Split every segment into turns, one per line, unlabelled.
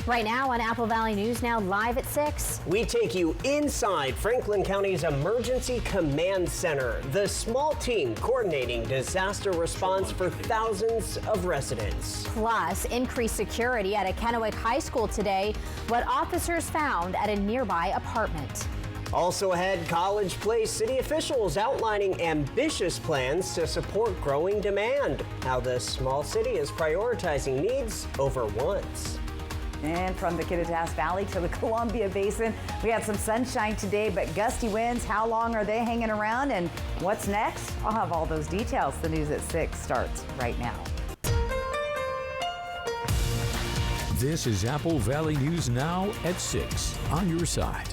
Right now on Apple Valley News Now, live at 6.
We take you inside Franklin County's Emergency Command Center, the small team coordinating disaster response for thousands of residents.
Plus, increased security at a Kennewick High School today, what officers found at a nearby apartment.
Also ahead, College Place city officials outlining ambitious plans to support growing demand. How the small city is prioritizing needs over wants.
And from the Kittitas Valley to the Columbia Basin, we had some sunshine today, but gusty winds. How long are they hanging around and what's next? I'll have all those details. The news at 6 starts right now.
This is Apple Valley News Now at 6 on your side.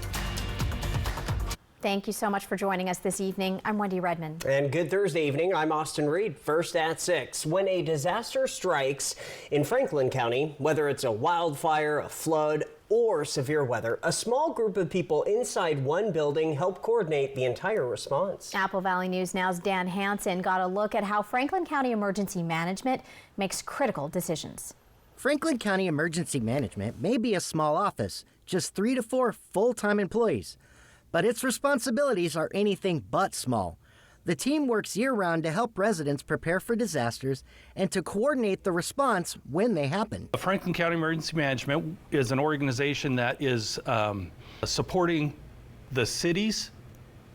Thank you so much for joining us this evening. I'm Wendy Redmond.
And good Thursday evening. I'm Austin Reed. First at 6. When a disaster strikes in Franklin County, whether it's a wildfire, a flood, or severe weather, a small group of people inside one building help coordinate the entire response.
Apple Valley News Now's Dan Hansen got a look at how Franklin County Emergency Management makes critical decisions.
Franklin County Emergency Management may be a small office, just 3 to 4 full-time employees. But its responsibilities are anything but small. The team works year-round to help residents prepare for disasters and to coordinate the response when they happen.
Franklin County Emergency Management is an organization that is supporting the cities,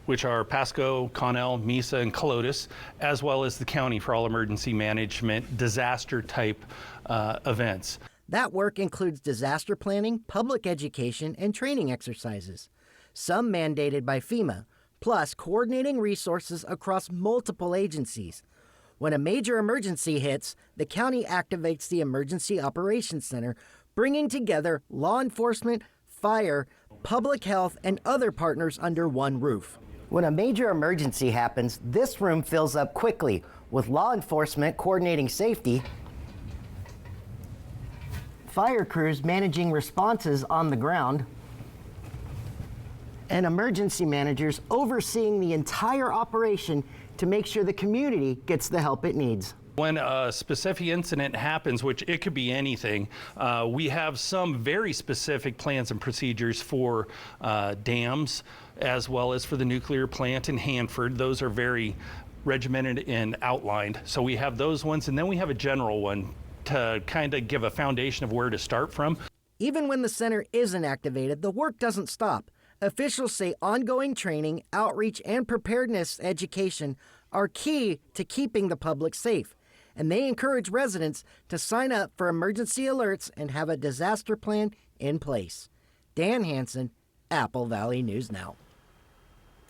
which are Pasco, Connell, Mesa, and Colotis, as well as the county for all emergency management disaster-type events.
That work includes disaster planning, public education, and training exercises, some mandated by FEMA, plus coordinating resources across multiple agencies. When a major emergency hits, the county activates the Emergency Operations Center, bringing together law enforcement, fire, public health, and other partners under one roof. When a major emergency happens, this room fills up quickly, with law enforcement coordinating safety, fire crews managing responses on the ground, and emergency managers overseeing the entire operation to make sure the community gets the help it needs.
When a specific incident happens, which it could be anything, we have some very specific plans and procedures for dams, as well as for the nuclear plant in Hanford. Those are very regimented and outlined. So we have those ones, and then we have a general one to kind of give a foundation of where to start from.
Even when the center isn't activated, the work doesn't stop. Officials say ongoing training, outreach, and preparedness education are key to keeping the public safe, and they encourage residents to sign up for emergency alerts and have a disaster plan in place. Dan Hansen, Apple Valley News Now.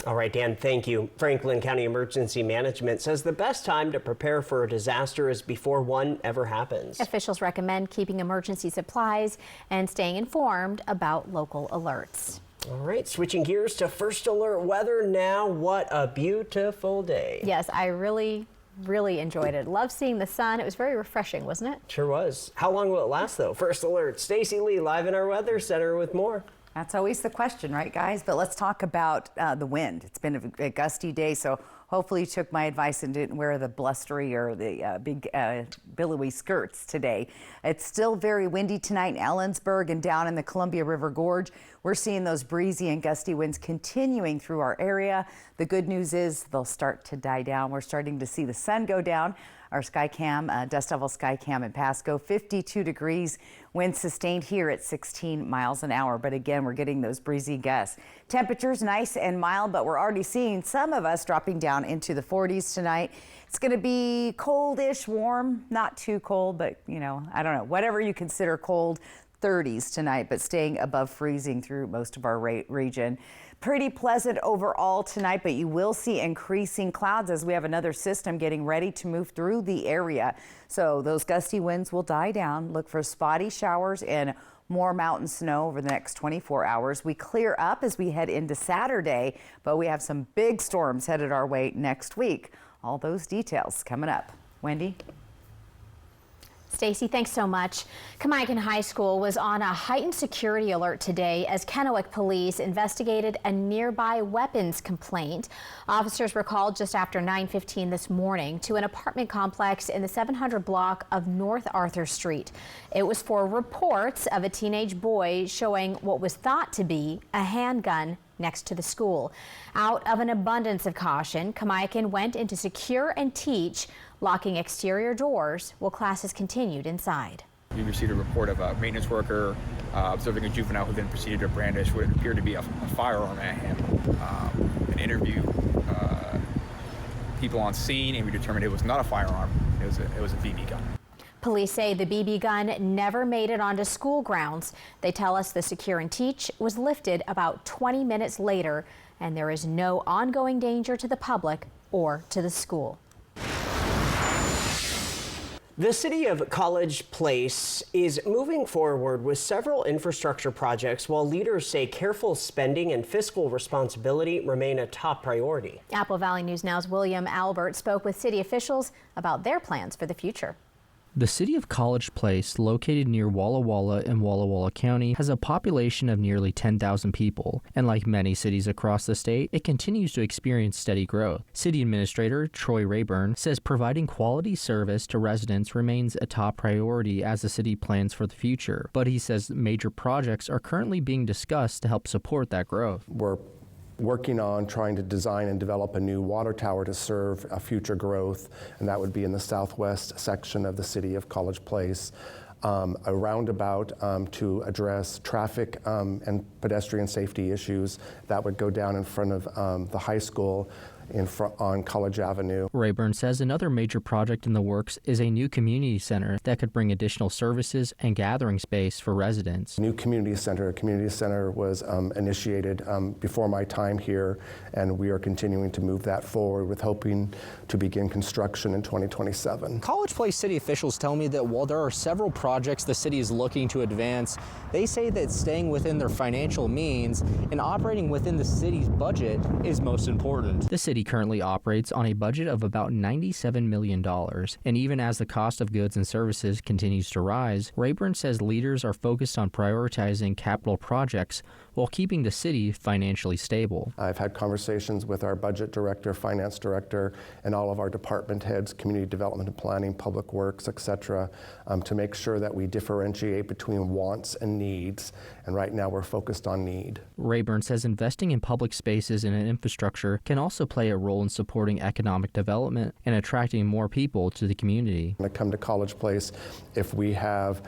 All right, Dan, thank you. Franklin County Emergency Management says the best time to prepare for a disaster is before one ever happens.
Officials recommend keeping emergency supplies and staying informed about local alerts.
All right, switching gears to First Alert weather now. What a beautiful day.
Yes, I really enjoyed it. Loved seeing the sun. It was very refreshing, wasn't it?
Sure was. How long will it last, though? First Alert, Stacy Lee live in our weather center with more.
That's always the question, right, guys? But let's talk about the wind. It's been a gusty day, so hopefully you took my advice and didn't wear the blustery or the big billowy skirts today. It's still very windy tonight in Ellensburg and down in the Columbia River Gorge. We're seeing those breezy and gusty winds continuing through our area. The good news is they'll start to die down. We're starting to see the sun go down. Our Skycam, Dust Devil Skycam in Pasco, 52 degrees, wind sustained here at 16 miles an hour. But again, we're getting those breezy gusts. Temperatures nice and mild, but we're already seeing some of us dropping down into the 40s tonight. It's going to be coldish, warm, not too cold, but you know, I don't know, whatever you consider cold. 30s tonight, but staying above freezing through most of our region. Pretty pleasant overall tonight, but you will see increasing clouds as we have another system getting ready to move through the area. So those gusty winds will die down. Look for spotty showers and more mountain snow over the next 24 hours. We clear up as we head into Saturday, but we have some big storms headed our way next week. All those details coming up. Wendy?
Stacy, thanks so much. Kamiakin High School was on a heightened security alert today as Kennewick police investigated a nearby weapons complaint. Officers were called just after 9:15 this morning to an apartment complex in the 700 block of North Arthur Street. It was for reports of a teenage boy showing what was thought to be a handgun next to the school. Out of an abundance of caution, Kamiakin went into secure and teach, locking exterior doors while classes continued inside.
We received a report of a maintenance worker observing a juvenile who then proceeded to brandish what appeared to be a firearm at him. And interviewed people on scene, and we determined it was not a firearm. It was a BB gun.
Police say the BB gun never made it onto school grounds. They tell us the secure and teach was lifted about 20 minutes later, and there is no ongoing danger to the public or to the school.
The city of College Place is moving forward with several infrastructure projects while leaders say careful spending and fiscal responsibility remain a top priority.
Apple Valley News Now's William Albert spoke with city officials about their plans for the future.
The city of College Place, located near Walla Walla in Walla Walla County, has a population of nearly 10,000 people, and like many cities across the state, it continues to experience steady growth. City Administrator Troy Rayburn says providing quality service to residents remains a top priority as the city plans for the future, but he says major projects are currently being discussed to help support that growth.
We're working on trying to design and develop a new water tower to serve future growth, and that would be in the southwest section of the city of College Place. A roundabout to address traffic and pedestrian safety issues that would go down in front of the high school on College Avenue.
Rayburn says another major project in the works is a new community center that could bring additional services and gathering space for residents.
New community center. A community center was initiated before my time here, and we are continuing to move that forward with hoping to begin construction in 2027.
College Place city officials tell me that while there are several projects the city is looking to advance, they say that staying within their financial means and operating within the city's budget is most important.
The city currently operates on a budget of about $97 million, and even as the cost of goods and services continues to rise, Rayburn says leaders are focused on prioritizing capital projects while keeping the city financially stable.
I've had conversations with our budget director, finance director, and all of our department heads, community development and planning, public works, etc., to make sure that we differentiate between wants and needs, and right now we're focused on need.
Rayburn says investing in public spaces and in infrastructure can also play a role in supporting economic development and attracting more people to the community.
When I come to College Place, if we have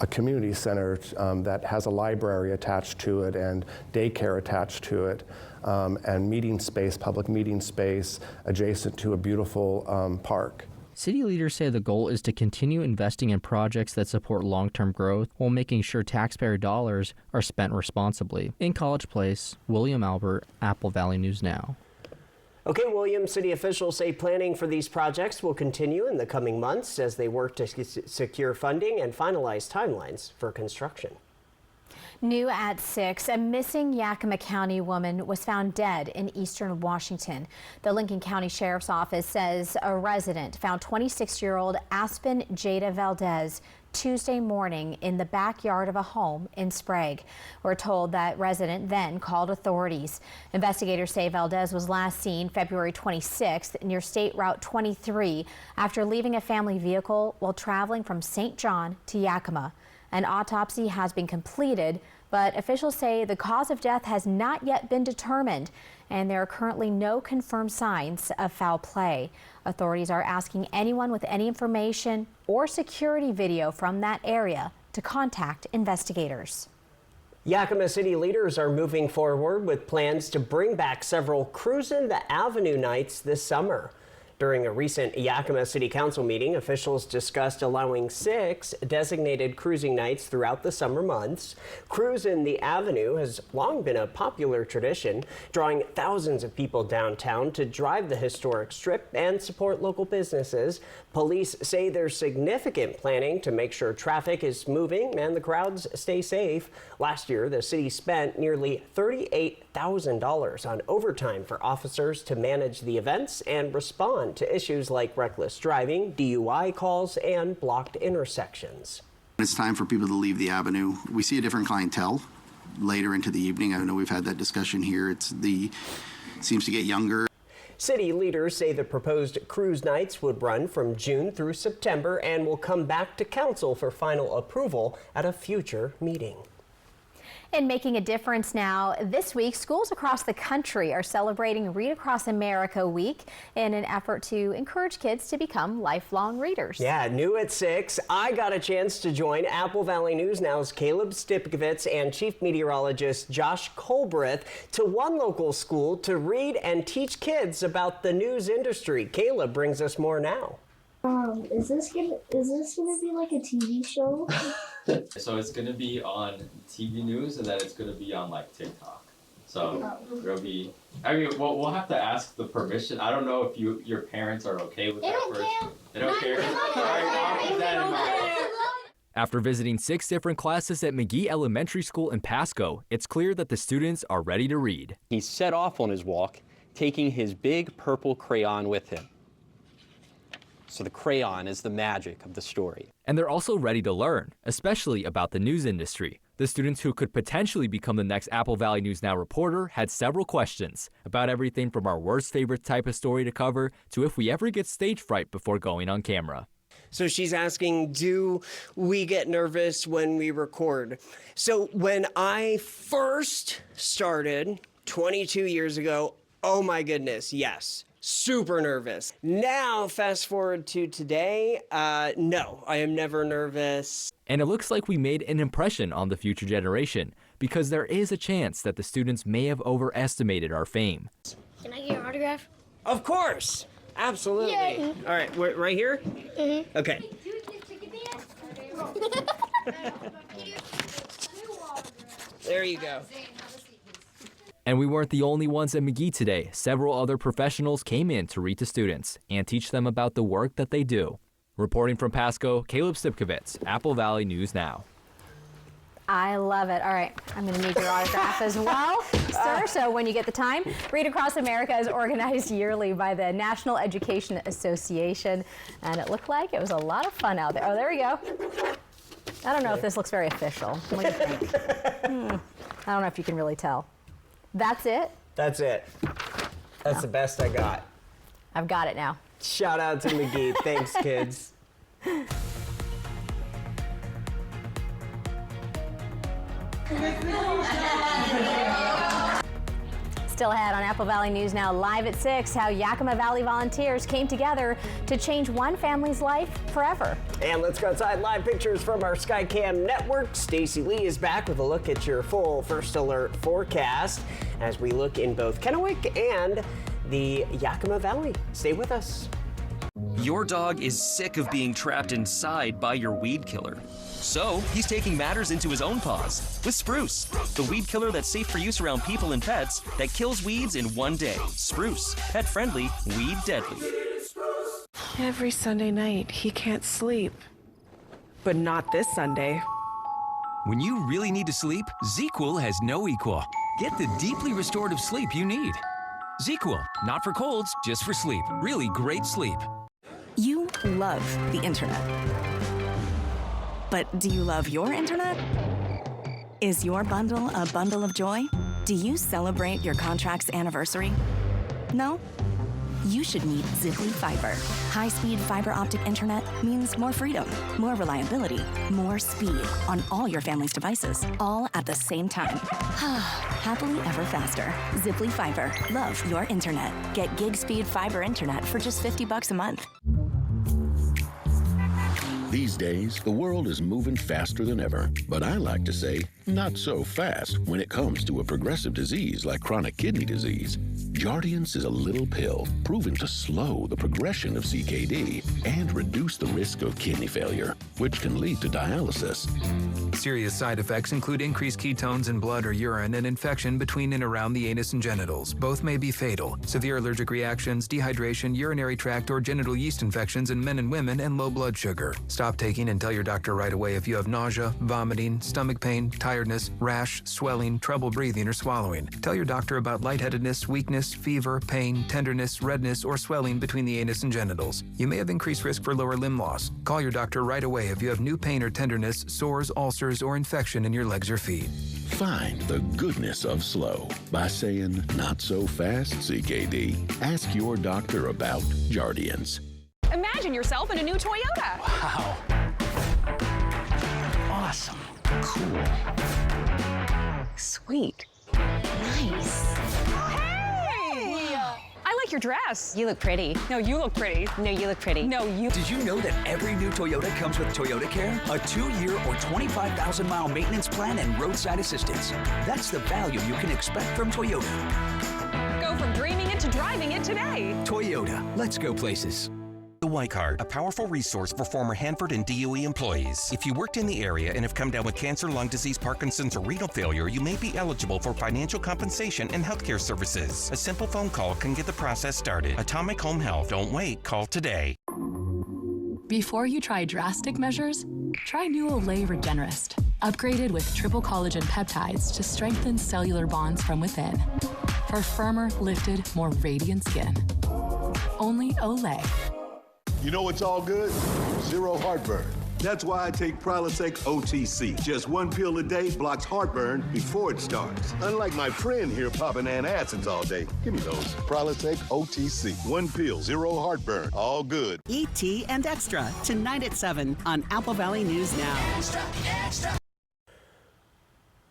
a community center that has a library attached to it and daycare attached to it, and meeting space, public meeting space adjacent to a beautiful park.
City leaders say the goal is to continue investing in projects that support long-term growth while making sure taxpayer dollars are spent responsibly. In College Place, William Albert, Apple Valley News Now.
Okay, William, city officials say planning for these projects will continue in the coming months as they work to secure funding and finalize timelines for construction.
New at 6, a missing Yakima County woman was found dead in eastern Washington. The Lincoln County Sheriff's Office says a resident found 26-year-old Aspen Jada Valdez Tuesday morning in the backyard of a home in Sprague. We're told that resident then called authorities. Investigators say Valdez was last seen February 26th near State Route 23 after leaving a family vehicle while traveling from St. John to Yakima. An autopsy has been completed, but officials say the cause of death has not yet been determined, and there are currently no confirmed signs of foul play. Authorities are asking anyone with any information or security video from that area to contact investigators.
Yakima city leaders are moving forward with plans to bring back several Cruisin' the Avenue nights this summer. During a recent Yakima City Council meeting, officials discussed allowing 6 designated cruising nights throughout the summer months. Cruisin' the Avenue has long been a popular tradition, drawing thousands of people downtown to drive the historic strip and support local businesses. Police say there's significant planning to make sure traffic is moving and the crowds stay safe. Last year, the city spent nearly $38,000 on overtime for officers to manage the events and respond respond to issues like reckless driving, DUI calls, and blocked intersections.
It's time for people to leave the avenue. We see a different clientele later into the evening. I know we've had that discussion here. Seems to get younger.
City leaders say the proposed cruise nights would run from June through September and will come back to council for final approval at a future meeting.
And making a difference now, this week, schools across the country are celebrating Read Across America Week in an effort to encourage kids to become lifelong readers.
Yeah, new at 6, I got a chance to join Apple Valley News Now's Caleb Stipkovitz and Chief Meteorologist Josh Colbreth to one local school to read and teach kids about the news industry. Caleb brings us more now.
Is this gonna be like a TV show?
So it's gonna be on TV news, and then it's gonna be on like TikTok. So there'll be. I mean, we'll have to ask the permission. I don't know if your parents are okay with that first. They don't care. I'll keep that in mind.
After visiting 6 different classes at McGee Elementary School in Pasco, it's clear that the students are ready to read.
He set off on his walk, taking his big purple crayon with him. So the crayon is the magic of the story.
And they're also ready to learn, especially about the news industry. The students who could potentially become the next Apple Valley News Now reporter had several questions about everything from our worst favorite type of story to cover to if we ever get stage fright before going on camera.
So she's asking, do we get nervous when we record? So when I first started 22 years ago, oh my goodness, yes. Super nervous. Now, fast forward to today, no, I am never nervous.
And it looks like we made an impression on the future generation because there is a chance that the students may have overestimated our fame.
Can I get your autograph?
Of course. Absolutely. Yay. All right, right here? Mm-hmm. Okay. There you go.
And we weren't the only ones at McGee today. Several other professionals came in to read to students and teach them about the work that they do. Reporting from Pasco, Caleb Stipkovitz, Apple Valley News Now.
I love it. All right, I'm going to need your autograph as well, sir. So when you get the time, Read Across America is organized yearly by the National Education Association, and it looked like it was a lot of fun out there. Oh, there we go. I don't know if this looks very official. What do you think? I don't know if you can really tell. That's it?
That's it. That's the best I got.
I've got it now.
Shout out to McGee. Thanks, kids.
Still ahead on Apple Valley News Now, live at 6, how Yakima Valley volunteers came together to change one family's life forever.
And let's go outside. Live pictures from our Skycam network. Stacey Lee is back with a look at your full First Alert forecast as we look in both Kennewick and the Yakima Valley. Stay with us.
Your dog is sick of being trapped inside by your weed killer. So, he's taking matters into his own paws with Spruce, the weed killer that's safe for use around people and pets that kills weeds in one day. Spruce, pet-friendly, weed-deadly.
Every Sunday night, he can't sleep. But not this Sunday.
When you really need to sleep, ZzzQuil has no equal. Get the deeply restorative sleep you need. ZzzQuil, not for colds, just for sleep. Really great sleep.
You love the internet. But do you love your internet? Is your bundle a bundle of joy? Do you celebrate your contract's anniversary? No? You should meet Ziply Fiber. High-speed fiber optic internet means more freedom, more reliability, more speed on all your family's devices, all at the same time. Happily ever faster. Ziply Fiber. Love your internet. Get gig speed fiber internet for just $50 a month.
These days, the world is moving faster than ever, but I like to say, not so fast when it comes to a progressive disease like chronic kidney disease. Jardiance is a little pill proven to slow the progression of CKD and reduce the risk of kidney failure, which can lead to dialysis.
Serious side effects include increased ketones in blood or urine and infection between and around the anus and genitals. Both may be fatal. Severe allergic reactions, dehydration, urinary tract or genital yeast infections in men and women, and low blood sugar. Stop taking and tell your doctor right away if you have nausea, vomiting, stomach pain, tiredness, rash, swelling, trouble breathing or swallowing. Tell your doctor about lightheadedness, weakness, chest, fever, pain, tenderness, redness, or swelling between the anus and genitals. You may have increased risk for lower limb loss. Call your doctor right away if you have new pain or tenderness, sores, ulcers, or infection in your legs or feet.
Find the goodness of slow by saying, "Not so fast, CKD." Ask your doctor about Jardians.
Imagine yourself in a new Toyota.
Wow. Awesome. Cool.
Sweet. Nice. Hey! I like your dress.
You look pretty.
No, you look pretty.
No, you look pretty.
No, you.
Did you know that every new Toyota comes with Toyota Care? A 2-year or 25,000-mile maintenance plan and roadside assistance. That's the value you can expect from Toyota.
Go from dreaming it to driving it today.
Toyota, let's go places.
The Y Card, a powerful resource for former Hanford and DOE employees. If you worked in the area and have come down with cancer, lung disease, Parkinson's, or renal failure, you may be eligible for financial compensation and healthcare services. A simple phone call can get the process started. Atomic Home Health. Don't wait. Call today.
Before you try drastic measures, try new Olay Regenerist, upgraded with triple collagen peptides to strengthen cellular bonds from within. For firmer, lifted, more radiant skin. Only Olay.
You know what's all good? Zero heartburn. That's why I take Prilosec OTC. Just one pill a day blocks heartburn before it starts. Unlike my friend here popping antacids all day. Give me those. Prilosec OTC. One pill, zero heartburn. All good.
E.T. and Extra, tonight at 7 on Apple Valley News Now.
Extra, extra.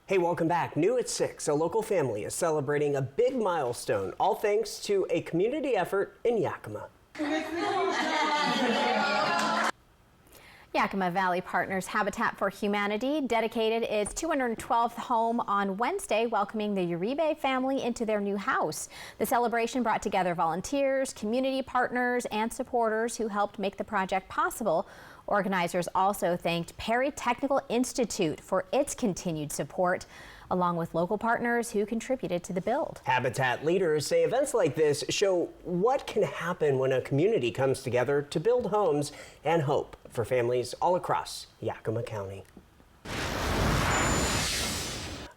Hey, welcome back. New at 6, a local family is celebrating a big milestone, all thanks to a community effort in Yakima.
Yakima Valley Partners Habitat for Humanity dedicated its 212th home on Wednesday, welcoming the Uribe family into their new house. The celebration brought together volunteers, community partners, and supporters who helped make the project possible. Organizers also thanked Perry Technical Institute for its continued support, along with local partners who contributed to the build.
Habitat leaders say events like this show what can happen when a community comes together to build homes and hope for families all across Yakima County.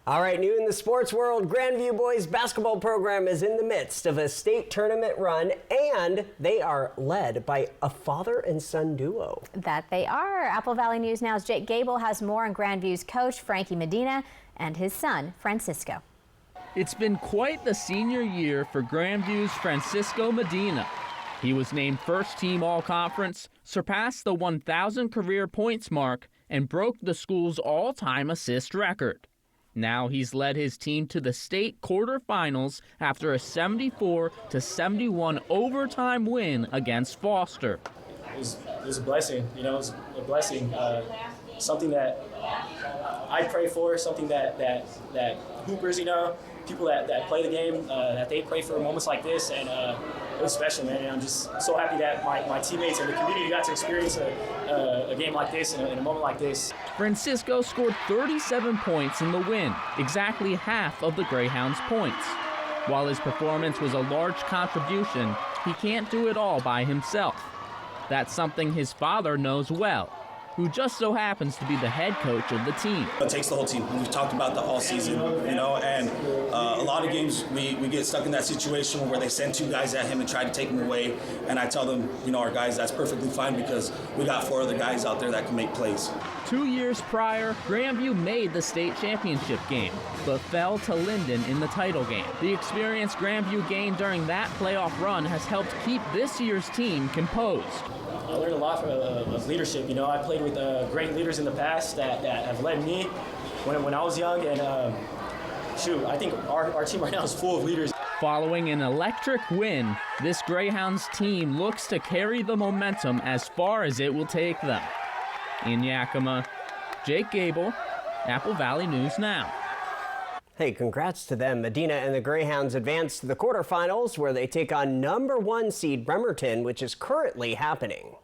All right, new in the sports world, Grandview boys basketball program is in the midst of a state tournament run, and they are led by a father and son duo.
That they are. Apple Valley News Now's Jake Gable has more on Grandview's coach, Frankie Medina, and his son, Francisco.
It's been quite the senior year for Grandview's Francisco Medina. He was named first team all-conference, surpassed the 1,000 career points mark, and broke the school's all-time assist record. Now he's led his team to the state quarterfinals after a 74-71 overtime win against Foster.
It was a blessing, you know, it was a blessing. Something that I pray for, something that hoopers, you know, people that play the game, that they pray for moments like this, and it was special, man. And I'm just so happy that my teammates and the community got to experience a game like this and a moment like this.
Francisco scored 37 points in the win, exactly half of the Greyhounds' points. While his performance was a large contribution, he can't do it all by himself. That's something his father knows well, who just so happens to be the head coach of the team.
It takes the whole team. We've talked about that all season, you know, and a lot of games we get stuck in that situation where they send 2 guys at him and try to take him away, and I tell them, you know, our guys, that's perfectly fine because we got 4 other guys out there that can make plays.
2 years prior, Grandview made the state championship game, but fell to Linden in the title game. The experience Grandview gained during that playoff run has helped keep this year's team composed.
I learned a lot of leadership. You know, I played with great leaders in the past that have led me when I was young, and I think our team right now is full of leaders.
Following an electric win, this Greyhounds team looks to carry the momentum as far as it will take them. In Yakima, Jake Gable, Apple Valley News Now.
Hey, congrats to them. Medina and the Greyhounds advance to the quarterfinals where they take on number 1 seed Bremerton, which is currently happening.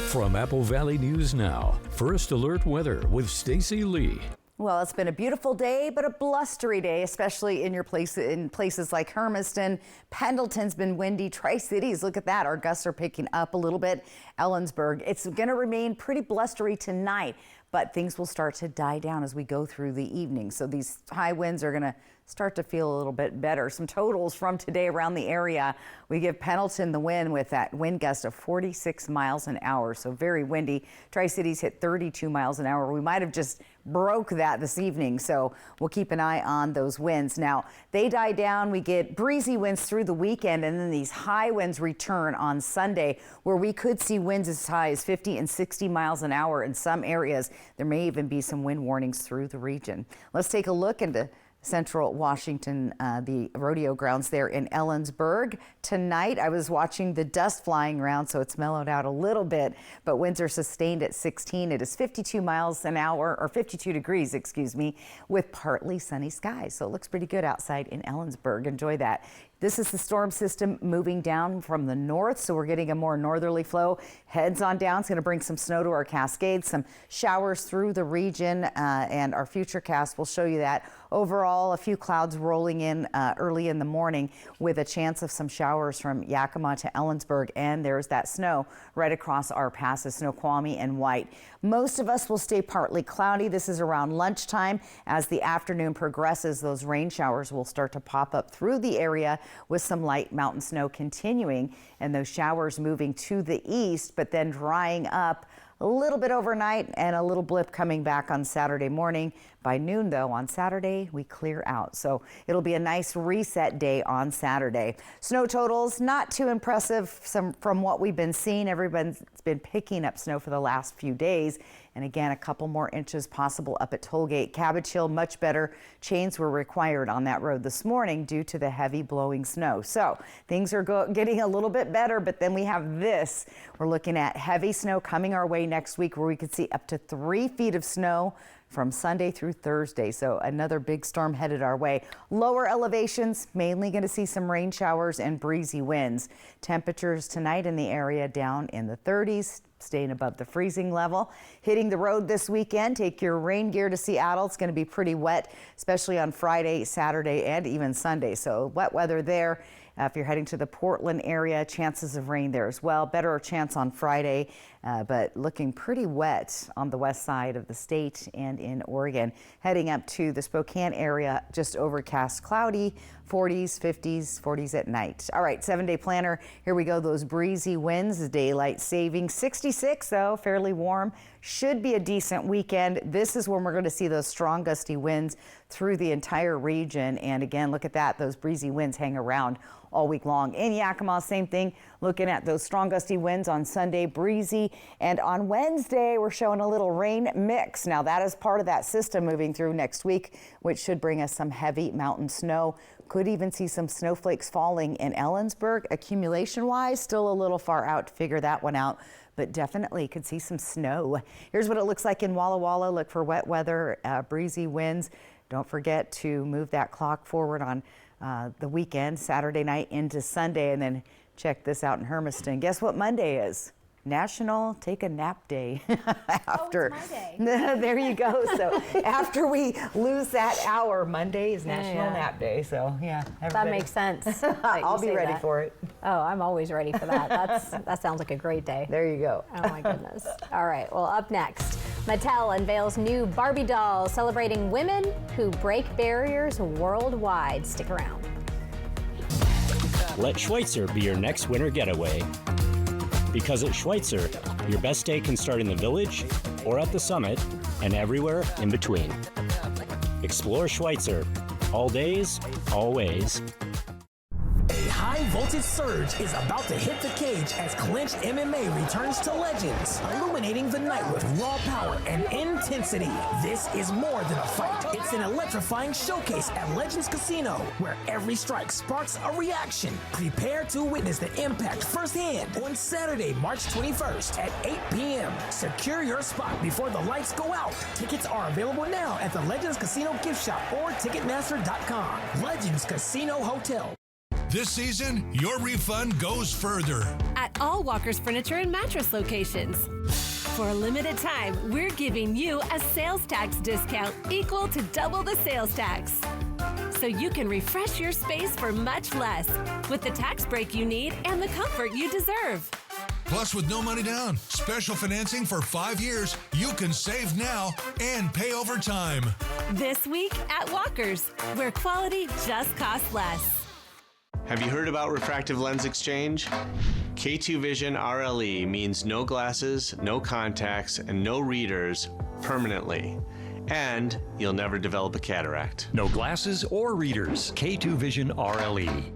From Apple Valley News Now, First Alert Weather with Stacy Lee.
Well, it's been a beautiful day, but a blustery day, especially in places like Hermiston. Pendleton's been windy. Tri-Cities, look at that. Our gusts are picking up a little bit. Ellensburg, it's going to remain pretty blustery tonight, but things will start to die down as we go through the evening. So these high winds are going to start to feel a little bit better. Some totals from today around the area. We give Pendleton the win with that wind gust of 46 miles an hour, so very windy. Tri-Cities hit 32 miles an hour. We might have just broke that this evening, so we'll keep an eye on those winds. Now, they die down. We get breezy winds through the weekend, and then these high winds return on Sunday, where we could see winds as high as 50 and 60 miles an hour in some areas. There may even be some wind warnings through the region. Let's take a look into Central Washington, the rodeo grounds there in Ellensburg. Tonight, I was watching the dust flying around, so it's mellowed out a little bit, but winds are sustained at 16. It is 52 miles an hour, or 52 degrees, excuse me, with partly sunny skies. So it looks pretty good outside in Ellensburg. Enjoy that. This is the storm system moving down from the north, so we're getting a more northerly flow. Heads on down. It's going to bring some snow to our Cascades, some showers through the region, and our future cast will show you that. Overall, a few clouds rolling in early in the morning with a chance of some showers from Yakima to Ellensburg, and there's that snow right across our passes, Snoqualmie and White. Most of us will stay partly cloudy. This is around lunchtime. As the afternoon progresses, those rain showers will start to pop up through the area with some light mountain snow continuing, and those showers moving to the east, but then drying up a little bit overnight and a little blip coming back on Saturday morning. By noon, though, on Saturday, we clear out. So it'll be a nice reset day on Saturday. Snow totals, not too impressive from what we've been seeing. Everyone's been picking up snow for the last few days. And again, a couple more inches possible up at Tollgate. Cabbage Hill, much better. Chains were required on that road this morning due to the heavy blowing snow. So things are getting a little bit better, but then we have this. We're looking at heavy snow coming our way next week, where we could see up to 3 feet of snow from Sunday through Thursday. So another big storm headed our way. Lower elevations, mainly going to see some rain showers and breezy winds. Temperatures tonight in the area down in the 30s, staying above the freezing level. Hitting the road this weekend, take your rain gear to Seattle. It's going to be pretty wet, especially on Friday, Saturday, and even Sunday. So wet weather there. If you're heading to the Portland area, chances of rain there as well. Better chance on Friday, but looking pretty wet on the west side of the state and in Oregon. Heading up to the Spokane area, just overcast, cloudy, 40s, 50s, 40s at night. All right, 7-day planner. Here we go. Those breezy winds, daylight saving 66, though, fairly warm. Should be a decent weekend. This is when we're going to see those strong gusty winds through the entire region. And again, look at that. Those breezy winds hang around all week long. In Yakima, same thing. Looking at those strong gusty winds on Sunday, breezy. And on Wednesday, we're showing a little rain mix. Now, that is part of that system moving through next week, which should bring us some heavy mountain snow. Could even see some snowflakes falling in Ellensburg. Accumulation-wise, still a little far out to figure that one out, but definitely could see some snow. Here's what it looks like in Walla Walla. Look for wet weather, breezy winds. Don't forget to move that clock forward on the weekend, Saturday night into Sunday, and then check this out in Hermiston. Guess what Monday is? National Take a Nap Day. After
it's my day.
There you go. So after we lose that hour, Monday is National Nap Day. So yeah,
that makes sense.
I'll be ready for it.
Oh, I'm always ready for that. That sounds like a great day.
There you go.
Oh my goodness. All right. Well, up next, Mattel unveils new Barbie doll celebrating women who break barriers worldwide. Stick around.
Let Schweitzer be your next winter getaway. Because at Schweitzer, your best day can start in the village or at the summit and everywhere in between. Explore Schweitzer. All days, always.
A high-voltage surge is about to hit the cage as Clinch MMA returns to Legends, illuminating the night with raw power and intensity. This is more than a fight. It's an electrifying showcase at Legends Casino, where every strike sparks a reaction. Prepare to witness the impact firsthand on Saturday, March 21st at 8 p.m. Secure your spot before the lights go out. Tickets are available now at the Legends Casino gift shop or Ticketmaster.com. Legends Casino Hotel.
This season, your refund goes further.
At all Walker's Furniture and Mattress locations. For a limited time, we're giving you a sales tax discount equal to double the sales tax. So you can refresh your space for much less with the tax break you need and the comfort you deserve.
Plus, with no money down, special financing for 5 years, you can save now and pay over time.
This week at Walker's, where quality just costs less.
Have you heard about refractive lens exchange? K2 Vision RLE means no glasses, no contacts, and no readers permanently. And you'll never develop a cataract.
No glasses or readers. K2 Vision RLE.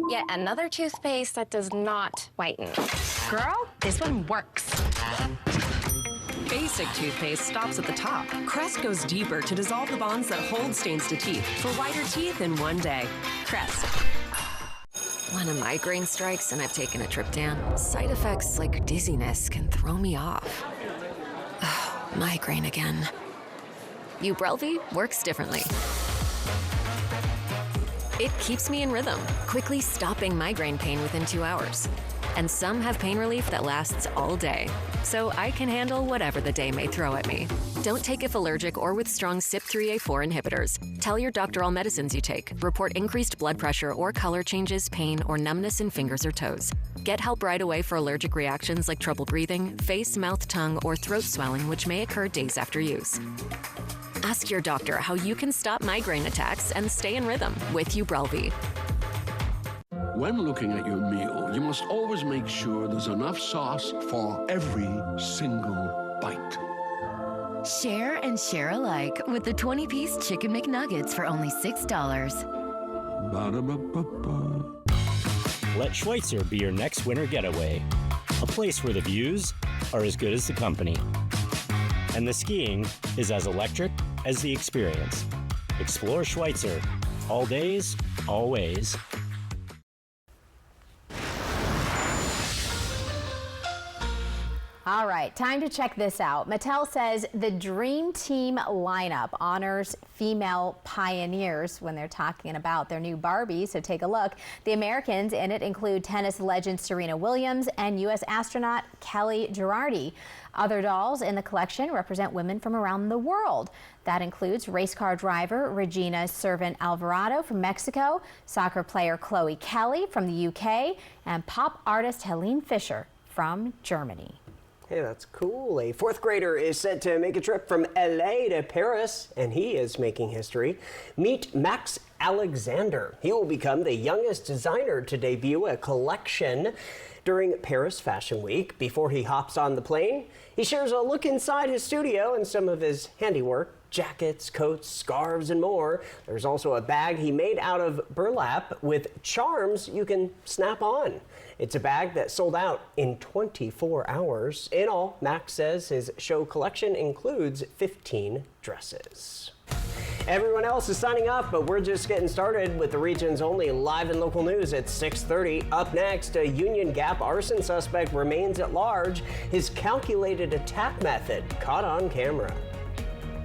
Yet another toothpaste that does not whiten. Girl, this one works.
Basic toothpaste stops at the top. Crest goes deeper to dissolve the bonds that hold stains to teeth for whiter teeth in one day. Crest.
When a migraine strikes and I've taken a trip down, side effects like dizziness can throw me off. Migraine again. Ubrelvy works differently. It keeps me in rhythm, quickly stopping migraine pain within 2 hours. And some have pain relief that lasts all day, so I can handle whatever the day may throw at me. Don't take if allergic or with strong CYP3A4 inhibitors. Tell your doctor all medicines you take. Report increased blood pressure or color changes, pain, or numbness in fingers or toes. Get help right away for allergic reactions like trouble breathing, face, mouth, tongue, or throat swelling, which may occur days after use. Ask your doctor how you can stop migraine attacks and stay in rhythm with Ubrelvy.
When looking at your meal, you must always make sure there's enough sauce for every single bite.
Share and share alike with the 20-piece Chicken McNuggets for only $6.
Ba-da-ba-ba-ba.
Let Schweitzer be your next winter getaway. A place where the views are as good as the company. And the skiing is as electric as the experience. Explore Schweitzer. All days, always.
All right, time to check this out. Mattel says the Dream Team lineup honors female pioneers when they're talking about their new Barbie, so take a look. The Americans in it include tennis legend Serena Williams and U.S. astronaut Kelly Girardi. Other dolls in the collection represent women from around the world. That includes race car driver Regina Servant Alvarado from Mexico, soccer player Chloe Kelly from the UK, and pop artist Helene Fischer from Germany.
Hey, that's cool. A fourth grader is set to make a trip from LA to Paris, and he is making history. Meet Max Alexander. He will become the youngest designer to debut a collection during Paris Fashion Week. Before he hops on the plane, he shares a look inside his studio and some of his handiwork. Jackets, coats, scarves, and more. There's also a bag he made out of burlap with charms you can snap on. It's a bag that sold out in 24 hours. In all, Max says his show collection includes 15 dresses. Everyone else is signing off, but we're just getting started with the region's only live and local news at 6:30. Up next, a Union Gap arson suspect remains at large. His calculated attack method caught on camera.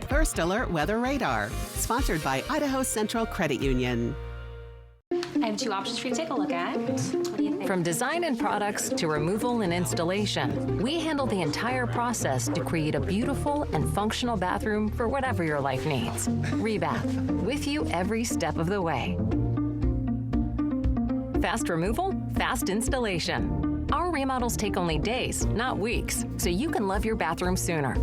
First Alert Weather Radar, sponsored by Idaho Central Credit Union.
I have 2 options for you to take a look at. What do you think?
From design and products to removal and installation, we handle the entire process to create a beautiful and functional bathroom for whatever your life needs. Rebath, with you every step of the way. Fast removal, fast installation. Our remodels take only days, not weeks, so you can love your bathroom sooner.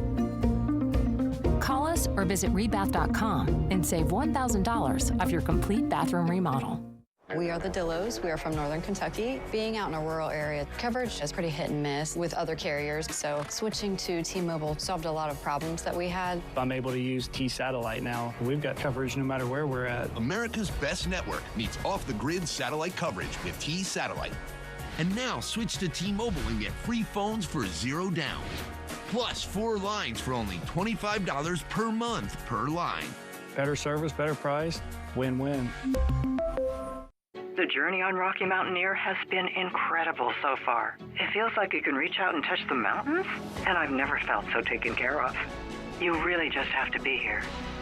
Call us or visit rebath.com and save $1,000 off your complete bathroom remodel.
We are the Dillos. We are from Northern Kentucky. Being out in a rural area, coverage is pretty hit and miss with other carriers, so switching to T-Mobile solved a lot of problems that we had.
I'm able to use T-Satellite now. We've got coverage no matter where we're at.
America's best network meets off-the-grid satellite coverage with T-Satellite. And now switch to T-Mobile and get free phones for $0 down. Plus 4 lines for only $25 per month per line.
Better service, better price, win-win.
The journey on Rocky Mountaineer has been incredible so far. It feels like you can reach out and touch the mountains, and I've never felt so taken care of. You really just have to be here.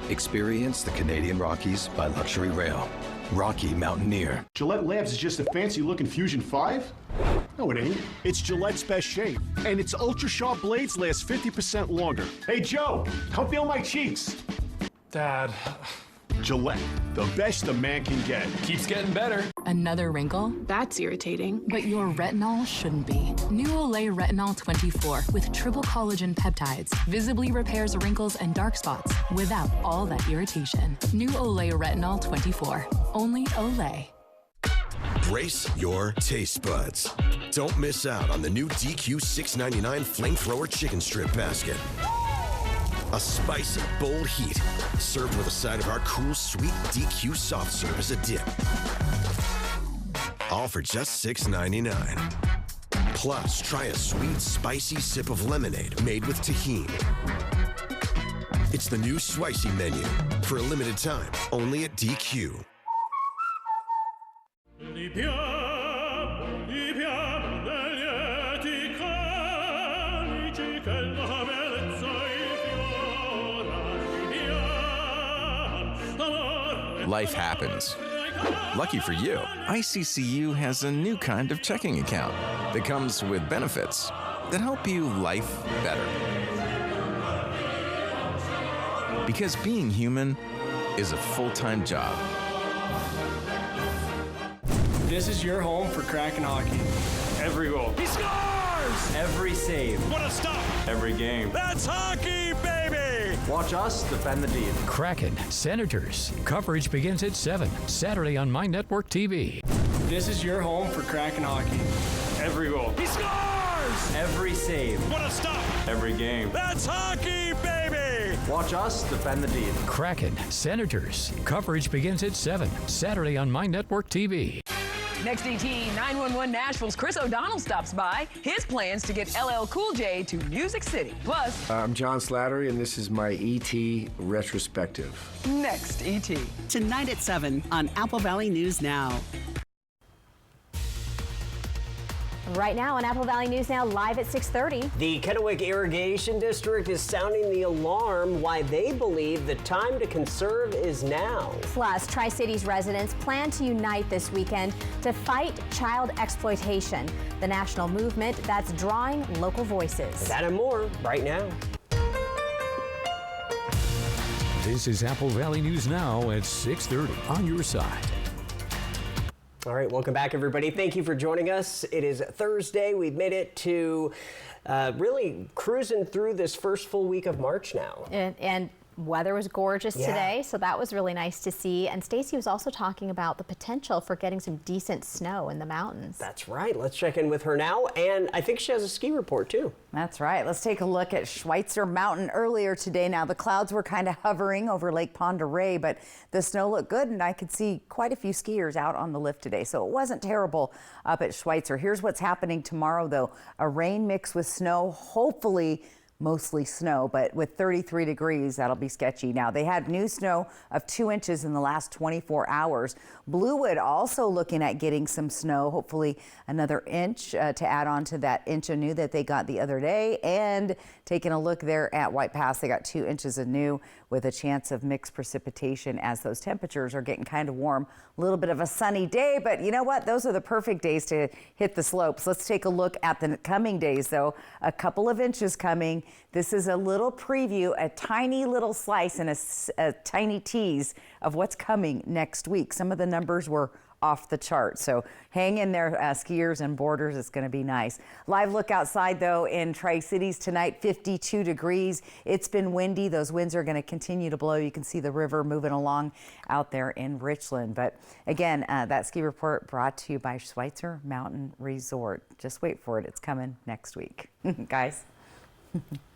Experience the Canadian Rockies by Luxury Rail. Rocky Mountaineer.
Gillette Labs is just a fancy-looking Fusion 5? No, it ain't. It's Gillette's best shave, and its ultra-sharp blades last 50% longer. Hey, Joe, come feel my cheeks.
Dad,
Gillette, the best a man can get.
Keeps getting better.
Another wrinkle? That's irritating. But your retinol shouldn't be. New Olay Retinol 24 with triple collagen peptides visibly repairs wrinkles and dark spots without all that irritation. New Olay Retinol 24. Only Olay.
Brace your taste buds. Don't miss out on the new DQ $6.99 Flamethrower Chicken Strip Basket. A spicy, bold heat, served with a side of our cool, sweet DQ soft serve as a dip. All for just $6.99. Plus, try a sweet, spicy sip of lemonade made with tahini. It's the new Spicy menu for a limited time, only at DQ.
Life happens. Lucky for you, ICCU has a new kind of checking account that comes with benefits that help you life better. Because being human is a full-time job.
This is your home for Kraken hockey. Every goal.
He scores!
Every save.
What a stop!
Every game.
That's hockey, baby!
Watch us defend the D.
Kraken Senators. Coverage begins at 7, Saturday on My Network TV.
This is your home for Kraken hockey. Every goal.
He scores!
Every save.
What a stop!
Every game.
That's hockey, baby!
Watch us defend the D.
Kraken Senators. Coverage begins at 7, Saturday on My Network TV.
Next ET, 911 Nashville's Chris O'Donnell stops by. His plans to get LL Cool J to Music City. Plus,
I'm John Slattery, and this is my ET retrospective.
next ET.
Tonight at 7 on Apple Valley News Now.
Right now on Apple Valley News Now, live at 6:30.
The Kennewick Irrigation District is sounding the alarm why they believe the time to conserve is now.
Plus, Tri-Cities residents plan to unite this weekend to fight child exploitation, the national movement that's drawing local voices.
That and more right now.
This is Apple Valley News Now at 6:30 on your side.
All right, welcome back, everybody. Thank you for joining us. It is Thursday. We've made it to really cruising through this first full week of March now.
And weather was gorgeous today, so that was really nice to see. And Stacy was also talking about the potential for getting some decent snow in the mountains.
That's right. Let's check in with her now. And I think she has a ski report, too.
That's right. Let's take a look at Schweitzer Mountain earlier today. Now, the clouds were kind of hovering over Lake Pend Oreille, but the snow looked good, and I could see quite a few skiers out on the lift today. So it wasn't terrible up at Schweitzer. Here's what's happening tomorrow, though. A rain mix with snow, hopefully mostly snow, but with 33 degrees, that'll be sketchy. Now, they had new snow of 2 inches in the last 24 hours. Bluewood also looking at getting some snow, hopefully another inch to add on to that inch of new that they got the other day. And taking a look there at White Pass, they got 2 inches of new with a chance of mixed precipitation as those temperatures are getting kind of warm. A little bit of a sunny day, but you know what? Those are the perfect days to hit the slopes. Let's take a look at the coming days, though. A couple of inches coming. This is a little preview, a tiny little slice and a tiny tease of what's coming next week. Some of the numbers were off the chart, so hang in there, skiers and boarders. It's going to be nice. Live look outside, though, in Tri-Cities tonight, 52 degrees. It's been windy. Those winds are going to continue to blow. You can see the river moving along out there in Richland. But again, that ski report brought to you by Schweitzer Mountain Resort. Just wait for it. It's coming next week. Guys.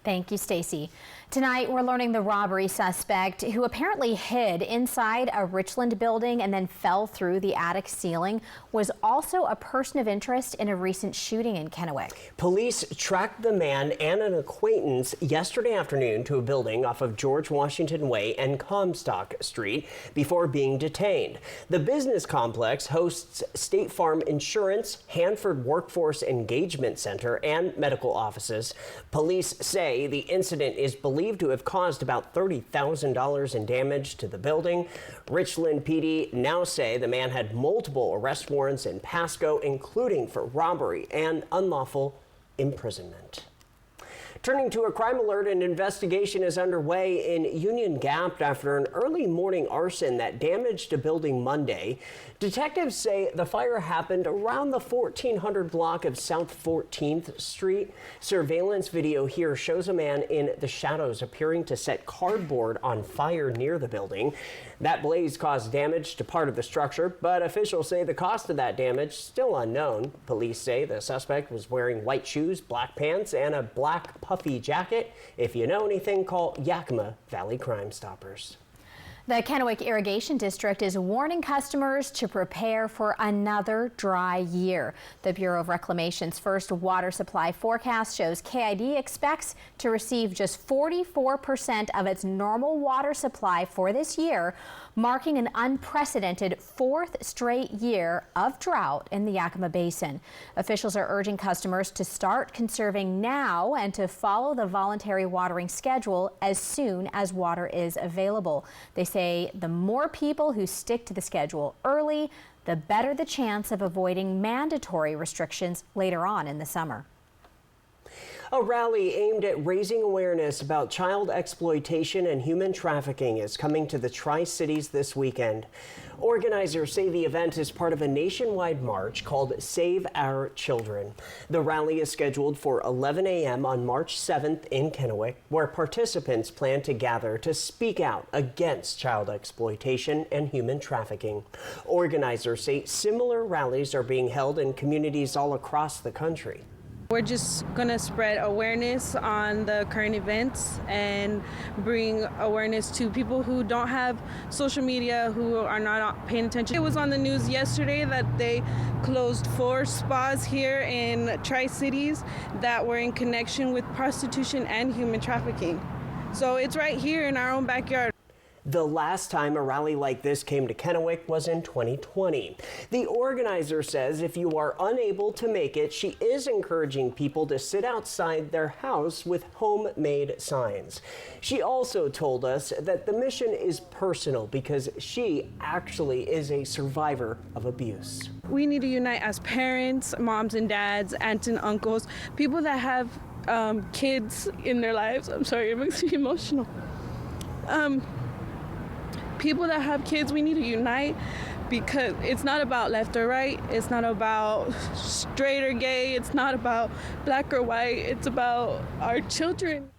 Thank you, Stacy. Tonight, we're learning the robbery suspect who apparently hid inside a Richland building and then fell through the attic ceiling was also a person of interest in a recent shooting in Kennewick.
Police tracked the man and an acquaintance yesterday afternoon to a building off of George Washington Way and Comstock Street before being detained. The business complex hosts State Farm Insurance, Hanford Workforce Engagement Center, and medical offices. Police say the incident is believed to have caused about $30,000 in damage to the building. Richland PD now say the man had multiple arrest warrants in Pasco, including for robbery and unlawful imprisonment. Turning to a crime alert, an investigation is underway in Union Gap after an early morning arson that damaged a building Monday. Detectives say the fire happened around the 1400 block of South 14th Street. Surveillance video here shows a man in the shadows appearing to set cardboard on fire near the building. That blaze caused damage to part of the structure, but officials say the cost of that damage still unknown. Police say the suspect was wearing white shoes, black pants, and a black puffy jacket. If you know anything, call Yakima Valley Crime Stoppers.
The Kennewick Irrigation District is warning customers to prepare for another dry year. The Bureau of Reclamation's first water supply forecast shows KID expects to receive just 44% of its normal water supply for this year, marking an unprecedented fourth straight year of drought in the Yakima Basin. Officials are urging customers to start conserving now and to follow the voluntary watering schedule as soon as water is available. They say the more people who stick to the schedule early, the better the chance of avoiding mandatory restrictions later on in the summer.
A rally aimed at raising awareness about child exploitation and human trafficking is coming to the Tri-Cities this weekend. Organizers say the event is part of a nationwide march called Save Our Children. The rally is scheduled for 11 a.m. on March 7th in Kennewick, where participants plan to gather to speak out against child exploitation and human trafficking. Organizers say similar rallies are being held in communities all across the country.
We're just going to spread awareness on the current events and bring awareness to people who don't have social media, who are not paying attention. It was on the news yesterday that they closed 4 spas here in Tri-Cities that were in connection with prostitution and human trafficking. So it's right here in our own backyard.
The last time a rally like this came to Kennewick was in 2020. The organizer says if you are unable to make it, she is encouraging people to sit outside their house with homemade signs. She also told us that the mission is personal because she actually is a survivor of abuse.
We need to unite as parents, moms and dads, aunts and uncles, people that have kids in their lives. I'm sorry, it makes me emotional. People that have kids, we need to unite because it's not about left or right. It's not about straight or gay. It's not about black or white. It's about our children.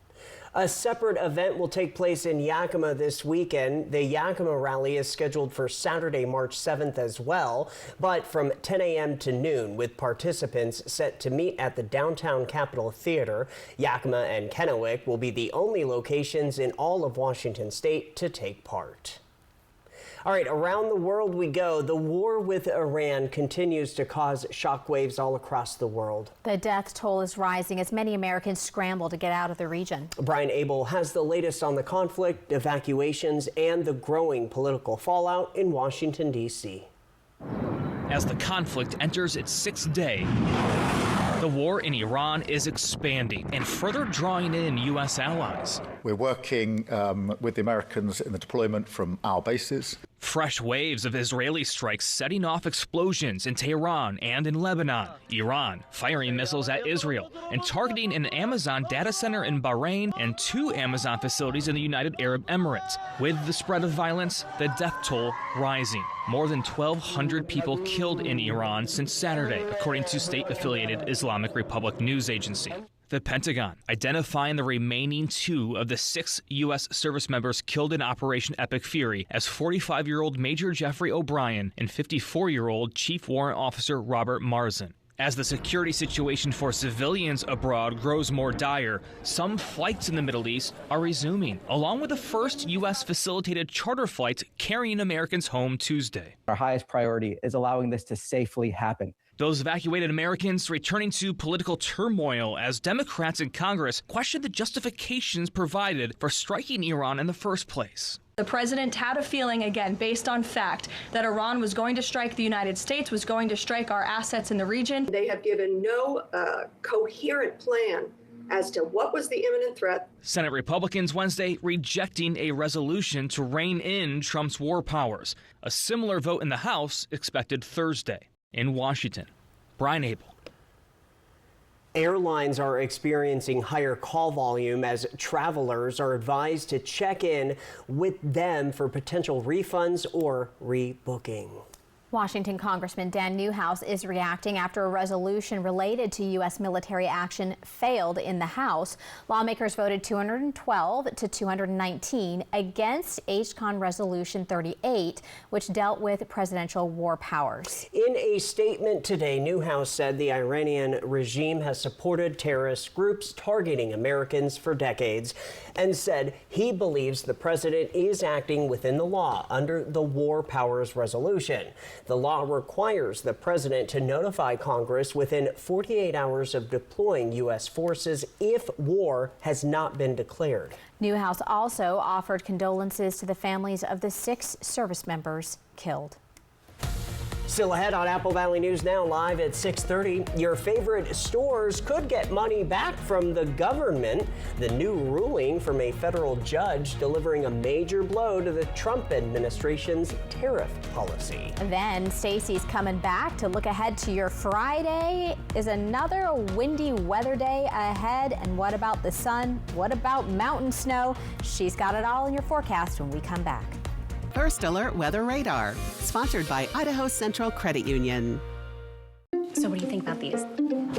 A separate event will take place in Yakima this weekend. The Yakima rally is scheduled for Saturday, March 7th as well, but from 10 a.m. to noon, with participants set to meet at the Downtown Capitol Theater. Yakima and Kennewick will be the only locations in all of Washington state to take part. All right, around the world we go. The war with Iran continues to cause shockwaves all across the world.
The death toll is rising as many Americans scramble to get out of the region.
Brian Abel has the latest on the conflict, evacuations, and the growing political fallout in Washington, D.C.
As the conflict enters its 6th day, the war in Iran is expanding and further drawing in U.S. allies.
We're working with the Americans in the deployment from our bases.
Fresh waves of Israeli strikes setting off explosions in Tehran and in Lebanon. Iran firing missiles at Israel and targeting an Amazon data center in Bahrain and 2 Amazon facilities in the United Arab Emirates. With the spread of violence, the death toll rising. More than 1,200 people killed in Iran since Saturday, according to state-affiliated Islamic Republic news agency. The Pentagon identifying the remaining 2 of the 6 U.S. service members killed in Operation Epic Fury as 45-year-old Major Jeffrey O'Brien and 54-year-old Chief Warrant Officer Robert Marzin. As the security situation for civilians abroad grows more dire, some flights in the Middle East are resuming, along with the first U.S. facilitated charter flights carrying Americans home Tuesday.
Our highest priority is allowing this to safely happen.
Those evacuated Americans returning to political turmoil as Democrats in Congress question the justifications provided for striking Iran in the first place.
The president had a feeling, again, based on fact, that Iran was going to strike the United States, was going to strike our assets in the region.
They have given no coherent plan as to what was the imminent threat.
Senate Republicans Wednesday rejecting a resolution to rein in Trump's war powers. A similar vote in the House expected Thursday. In Washington, Brian Abel.
Airlines are experiencing higher call volume as travelers are advised to check in with them for potential refunds or rebooking.
Washington Congressman Dan Newhouse is reacting after a resolution related to U.S. military action failed in the House. Lawmakers voted 212 to 219 against HCON Resolution 38, which dealt with presidential war powers.
In a statement today, Newhouse said the Iranian regime has supported terrorist groups targeting Americans for decades and said he believes the president is acting within the law under the War Powers Resolution. The law requires the president to notify Congress within 48 hours of deploying U.S. forces if war has not been declared.
Newhouse also offered condolences to the families of the 6 service members killed.
Still ahead on Apple Valley News Now, live at 6:30. Your favorite stores could get money back from the government. The new ruling from a federal judge delivering a major blow to the Trump administration's tariff policy.
Then Stacey's coming back to look ahead to your Friday. Is another windy weather day ahead? And what about the sun? What about mountain snow? She's got it all in your forecast when we come back.
First Alert Weather Radar, sponsored by Idaho Central Credit Union.
So what do you think about these?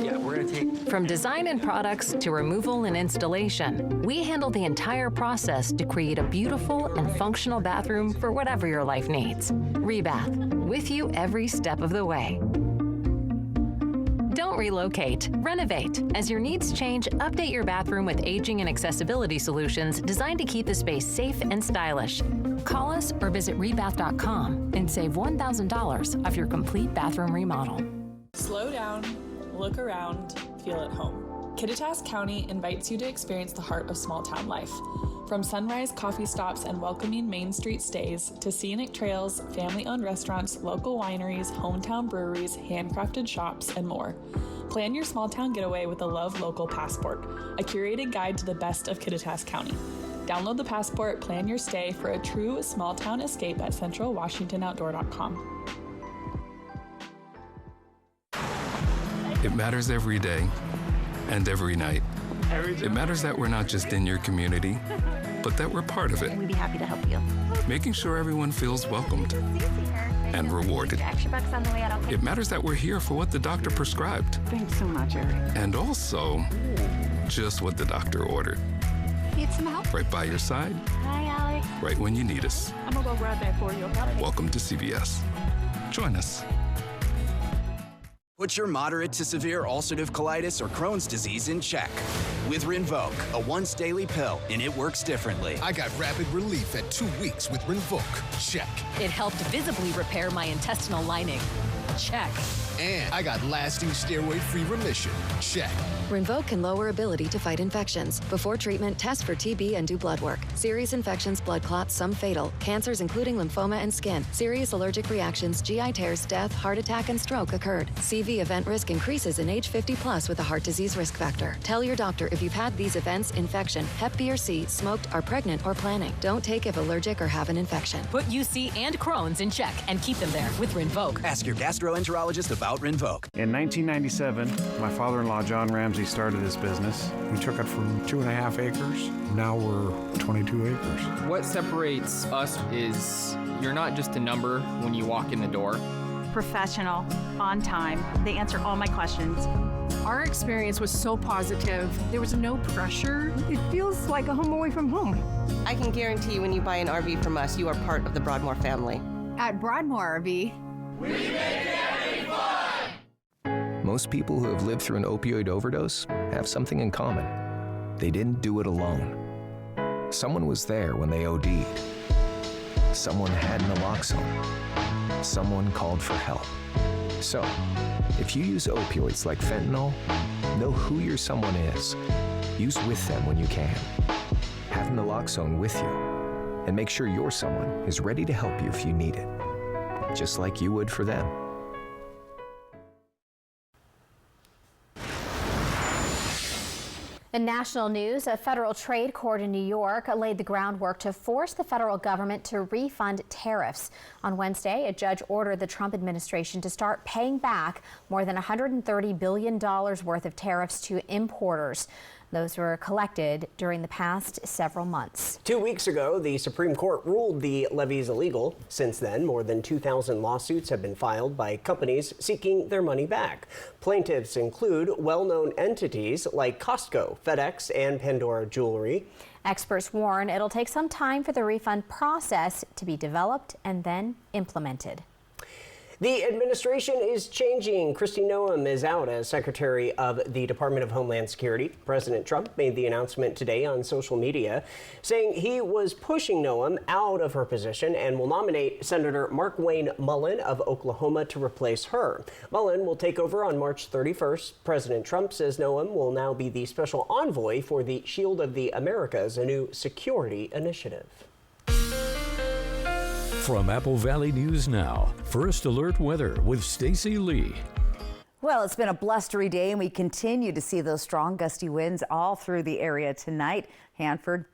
Yeah, we're going to take...
From design and products to removal and installation, we handle the entire process to create a beautiful and functional bathroom for whatever your life needs. Rebath, with you every step of the way. Don't relocate, renovate. As your needs change, update your bathroom with aging and accessibility solutions designed to keep the space safe and stylish. Call us or visit rebath.com and save $1,000 off your complete bathroom remodel.
Slow down, look around, feel at home. Kittitas County invites you to experience the heart of small-town life. From sunrise coffee stops and welcoming Main Street stays to scenic trails, family-owned restaurants, local wineries, hometown breweries, handcrafted shops, and more. Plan your small-town getaway with the Love Local Passport, a curated guide to the best of Kittitas County. Download the Passport, plan your stay for a true small-town escape at centralwashingtonoutdoor.com.
It matters every day and every night. It matters that we're not just in your community, but that we're part of it.
We'd be happy to help you.
Making sure everyone feels welcomed and rewarded. It matters that we're here for what the doctor prescribed.
Thanks so much, Eric.
And also, just what the doctor ordered.
Need some help?
Right by your side.
Hi, Alex.
Right when you need us.
I'm gonna go grab that for you, okay?
Welcome to CVS. Join us.
Put your moderate to severe ulcerative colitis or Crohn's disease in check with Rinvoq, a once daily pill, and it works differently.
I got rapid relief at 2 weeks with Rinvoq. Check.
It helped visibly repair my intestinal lining. Check.
And I got lasting steroid-free remission. Check.
Rinvoq can lower ability to fight infections. Before treatment, test for TB and do blood work. Serious infections, blood clots, some fatal. Cancers including lymphoma and skin. Serious allergic reactions, GI tears, death, heart attack, and stroke occurred. CV event risk increases in age 50 plus with a heart disease risk factor. Tell your doctor if you've had these events, infection, Hep B or C, smoked, are pregnant, or planning. Don't take if allergic or have an infection.
Put UC and Crohn's in check and keep them there with Rinvoq.
Ask your gastroenterologist about Rinvoq.
In 1997, my father-in-law, John Ramsey, started this business. We took it from 2.5 acres. Now we're 22 acres.
What separates us is you're not just a number when you walk in the door.
Professional, on time. They answer all my questions.
Our experience was so positive. There was no pressure. It feels like a home away from home.
I can guarantee when you buy an RV from us, you are part of the Broadmoor family.
At Broadmoor RV,
we make camping fun!
Most people who have lived through an opioid overdose have something in common. They didn't do it alone. Someone was there when they OD'd. Someone had naloxone. Someone called for help. So, if you use opioids like fentanyl, know who your someone is. Use with them when you can. Have naloxone with you. And make sure your someone is ready to help you if you need it. Just like you would for them.
The In national news, a federal trade court in New York laid the groundwork to force the federal government to refund tariffs. On Wednesday, a judge ordered the Trump administration to start paying back more than $130 billion worth of tariffs to importers. Those were collected during the past several months.
2 weeks ago, the Supreme Court ruled the levies illegal. Since then, more than 2,000 lawsuits have been filed by companies seeking their money back. Plaintiffs include well-known entities like Costco, FedEx, and Pandora Jewelry.
Experts warn it'll take some time for the refund process to be developed and then implemented.
The administration is changing. Kristi Noem is out as Secretary of the Department of Homeland Security. President Trump made the announcement today on social media, saying he was pushing Noem out of her position and will nominate Senator Markwayne Mullin of Oklahoma to replace her. Mullin will take over on March 31st. President Trump says Noem will now be the special envoy for the Shield of the Americas, a new security initiative.
From Apple Valley News Now, First Alert Weather with Stacy Lee.
Well, it's been a blustery day, and we continue to see those strong gusty winds all through the area tonight. Hanford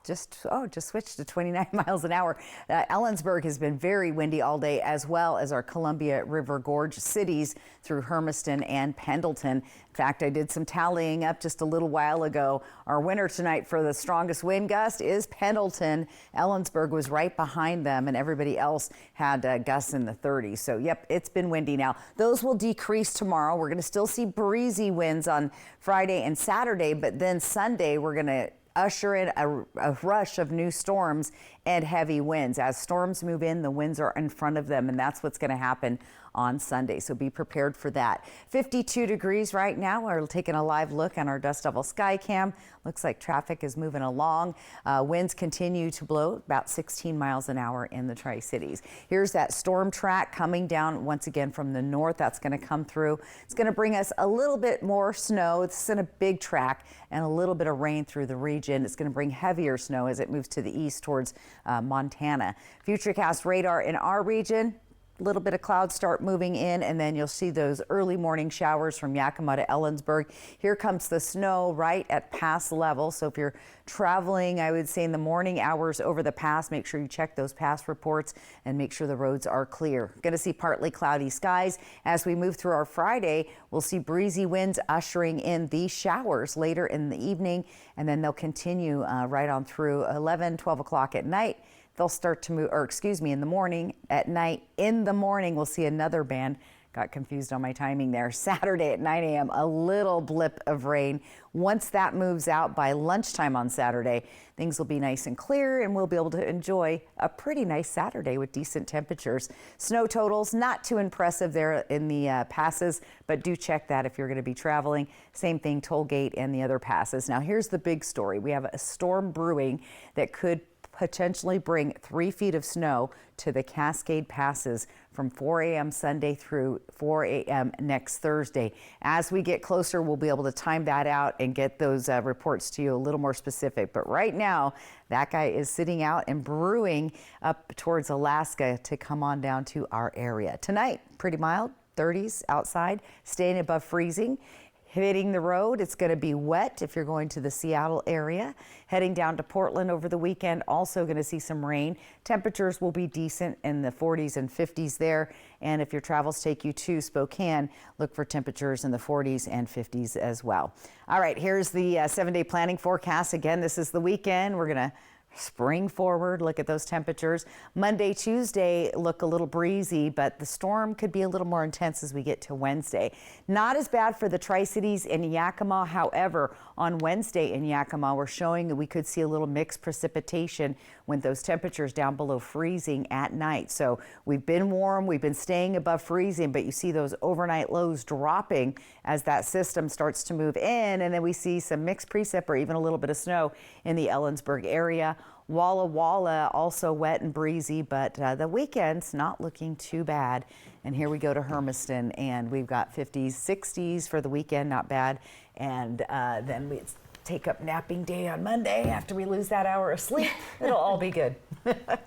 just switched to 29 miles an hour. Ellensburg has been very windy all day, as well as our Columbia River Gorge cities through Hermiston and Pendleton. In fact, I did some tallying up just a little while ago. Our winner tonight for the strongest wind gust is Pendleton. Ellensburg was right behind them, and everybody else had gusts in the 30s. So, yep, it's been windy now. Those will decrease tomorrow. We're going to still see breezy winds on Friday and Saturday, but then Sunday we're going to usher in a rush of new storms and heavy winds. As storms move in, the winds are in front of them, and that's what's going to happen on Sunday. So be prepared for that. 52 degrees right now. We're taking a live look on our Dust Devil Sky Cam. Looks like traffic is moving along. Winds continue to blow about 16 miles an hour in the Tri-Cities. Here's that storm track coming down once again from the north. That's going to come through. It's going to bring us a little bit more snow. It's in a big track and a little bit of rain through the region. It's going to bring heavier snow as it moves to the east towards Montana. Futurecast radar in our region. A little bit of clouds start moving in, and then you'll see those early morning showers from Yakima to Ellensburg. Here comes the snow right at pass level. So if you're traveling, I would say in the morning hours over the pass, make sure you check those pass reports and make sure the roads are clear. Going to see partly cloudy skies. As we move through our Friday, we'll see breezy winds ushering in these showers later in the evening, and then they'll continue right on through 11, 12 o'clock at night. They'll start to move, in the morning. At night, in the morning, we'll see another band. Got confused on my timing there. Saturday at 9 a.m., a little blip of rain. Once that moves out by lunchtime on Saturday, things will be nice and clear, and we'll be able to enjoy a pretty nice Saturday with decent temperatures. Snow totals, not too impressive there in the passes, but do check that if you're going to be traveling. Same thing, Tollgate and the other passes. Now, here's the big story. We have a storm brewing that could potentially bring 3 feet of snow to the Cascade Passes from 4 a.m. Sunday through 4 a.m. next Thursday. As we get closer, we'll be able to time that out and get those reports to you a little more specific. But right now, that guy is sitting out and brewing up towards Alaska to come on down to our area. Tonight, pretty mild, 30s outside, staying above freezing. Hitting the road, it's going to be wet if you're going to the Seattle area. Heading down to Portland over the weekend, also going to see some rain. Temperatures will be decent in the 40s and 50s there. And if your travels take you to Spokane, look for temperatures in the 40s and 50s as well. All right, here's the 7-day planning forecast. Again, this is the weekend. We're going to spring forward, look at those temperatures. Monday, Tuesday look a little breezy, but the storm could be a little more intense as we get to Wednesday. Not as bad for the Tri-Cities in Yakima. However, on Wednesday in Yakima, we're showing that we could see a little mixed precipitation when those temperatures down below freezing at night. So we've been warm, we've been staying above freezing, but you see those overnight lows dropping as that system starts to move in, and then we see some mixed precip or even a little bit of snow in the Ellensburg area. Walla Walla also wet and breezy, but the weekend's not looking too bad. And here we go to Hermiston, and we've got 50s, 60s for the weekend, not bad. And then we take up napping day on Monday after we lose that hour of sleep. It'll all be good.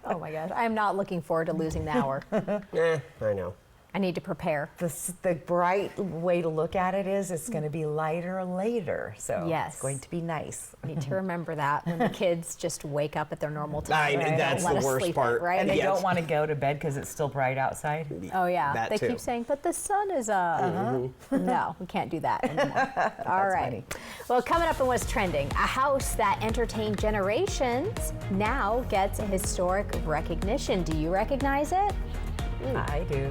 Oh my gosh, I'm not looking forward to losing the hour.
I know.
I need to prepare.
The bright way to look at it is it's going to be lighter later. So
yes.
It's going to be nice.
I need to remember that when the kids just wake up at their normal time.
Right? That's the worst part.
Right?
And they don't want to go to bed because it's still bright outside.
Oh, yeah.
That
they
too.
keep saying, but the sun is up. No, we can't do that anymore. All right.
Funny.
Well, coming up in what's trending, a house that entertained generations now gets a historic recognition. Do you recognize it?
I do.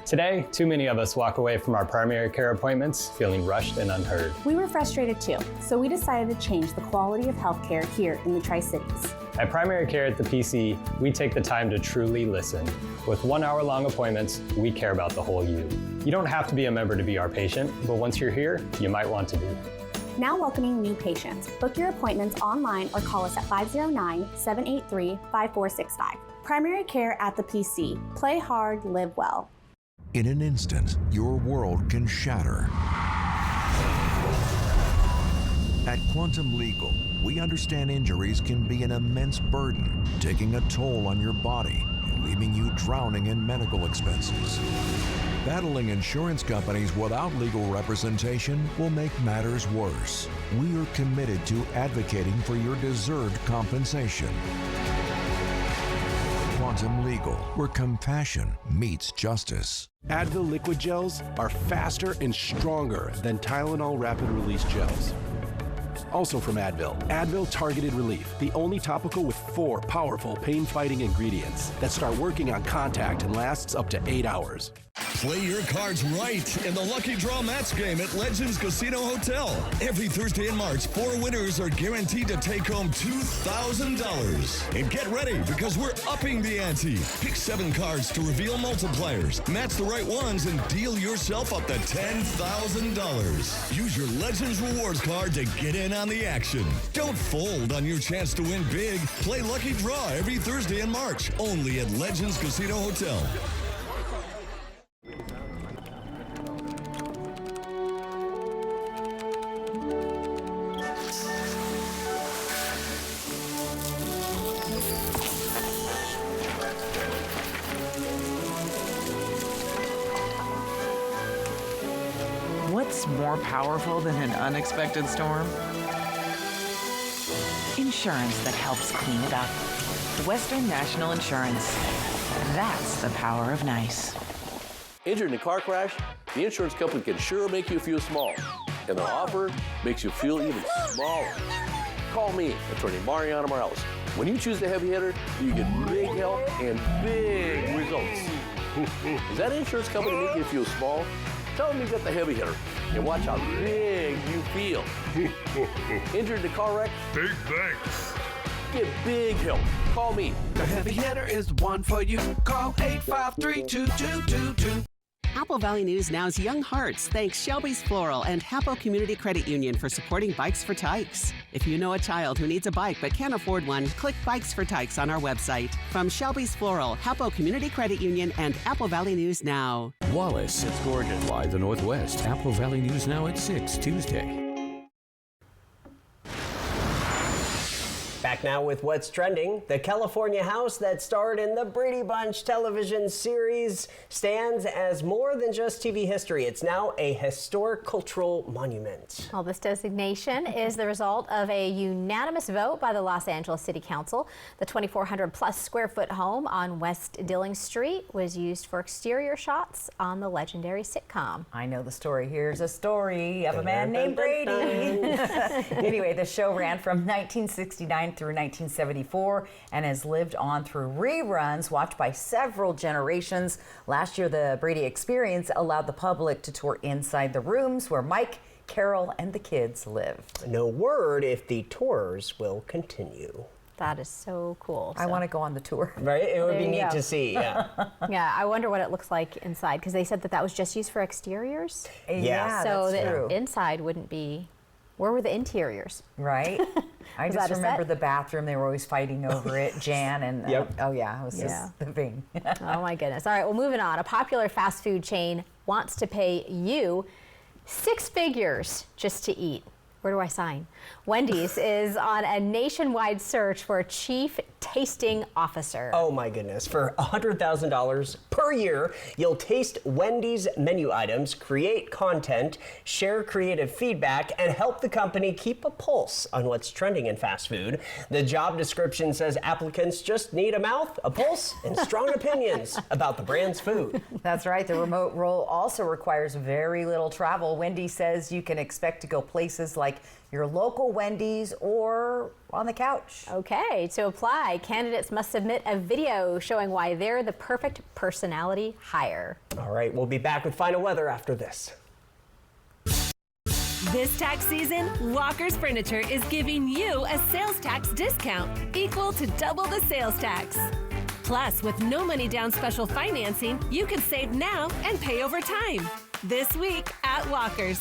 Today, too many of us walk away from our primary care appointments feeling rushed and unheard.
We were frustrated too, so we decided to change the quality of healthcare here in the Tri-Cities.
At Primary Care at the PC, we take the time to truly listen. With 1 hour-long appointments, we care about the whole you. You don't have to be a member to be our patient, but once you're here, you might want to be.
Now welcoming new patients. Book your appointments online or call us at 509-783-5465. Primary Care at the PC. Play hard, live well.
In an instant, your world can shatter. At Quantum Legal, we understand injuries can be an immense burden, taking a toll on your body and leaving you drowning in medical expenses. Battling insurance companies without legal representation will make matters worse. We are committed to advocating for your deserved compensation. Quantum Legal, where compassion meets justice.
Advil liquid gels are faster and stronger than Tylenol rapid release gels. Also from Advil, Advil Targeted Relief, the only topical with 4 powerful pain-fighting ingredients that start working on contact and lasts up to 8 hours.
Play your cards right in the Lucky Draw Match game at Legends Casino Hotel. Every Thursday in March, 4 winners are guaranteed to take home $2,000. And get ready because we're upping the ante. Pick 7 cards to reveal multipliers. Match the right ones and deal yourself up to $10,000. Use your Legends Rewards card to get in on the action. Don't fold on your chance to win big. Play Lucky Draw every Thursday in March, only at Legends Casino Hotel.
What's more powerful than an unexpected storm? Insurance that helps clean it up. Western National Insurance. That's the power of nice.
Injured in a car crash? The insurance company can sure make you feel small. And their offer makes you feel even smaller. Call me, Attorney Mariano Morales. When you choose the heavy hitter, you get big help and big results. Does that insurance company make you feel small? Tell them you got the heavy hitter and watch how big you feel. Injured in a car wreck? Big thanks. Get big help. Call me.
The heavy hitter is the one for you. Call 853-2222.
Apple Valley News Now's Young Hearts thanks Shelby's Floral and Hapo Community Credit Union for supporting Bikes for Tykes. If you know a child who needs a bike but can't afford one, click Bikes for Tykes on our website. From Shelby's Floral, Hapo Community Credit Union, and Apple Valley News Now.
Wallace. It's gorgeous. Live the Northwest. Apple Valley News Now at 6 Tuesday.
Back now with what's trending. The California house that starred in the Brady Bunch television series stands as more than just TV history. It's now a historic cultural monument.
Well, this designation is the result of a unanimous vote by the Los Angeles City Council. The 2,400 plus square foot home on West Dilling Street was used for exterior shots on the legendary sitcom.
I know the story. Here's a story of a man named Brady. Anyway, the show ran from 1969 through 1974 and has lived on through reruns watched by several generations. Last year, the Brady Experience allowed the public to tour inside the rooms where Mike, Carol, and the kids lived.
No word if the tours will continue.
That is so cool.
I want to go on the tour.
Right? It would
There
be
you
neat
go.
to see, yeah.
Yeah, I wonder what it looks like inside because they said that that was just used for exteriors.
Yeah,
so
that's
the
true.
inside wouldn't be. Where were the interiors?
Right? I
Was
just
that a
remember
set?
the bathroom. They were always fighting over it, Jan and
Yep.
oh yeah, it was
Yeah.
just the thing.
Oh my goodness. All right, well, moving on. A popular fast food chain wants to pay you 6 figures just to eat. Where do I sign? Wendy's is on a nationwide search for a chief tasting officer.
Oh my goodness. For $100,000 per year, you'll taste Wendy's menu items, create content, share creative feedback, and help the company keep a pulse on what's trending in fast food. The job description says applicants just need a mouth, a pulse, and strong opinions about the brand's food.
That's right. The remote role also requires very little travel. Wendy says you can expect to go places like your local Wendy's or on the couch.
Okay, to apply, candidates must submit a video showing why they're the perfect personality hire.
All right, we'll be back with final weather after this.
This tax season, Walker's Furniture is giving you a sales tax discount equal to double the sales tax. Plus, with no money down special financing, you can save now and pay over time. This week at Walker's.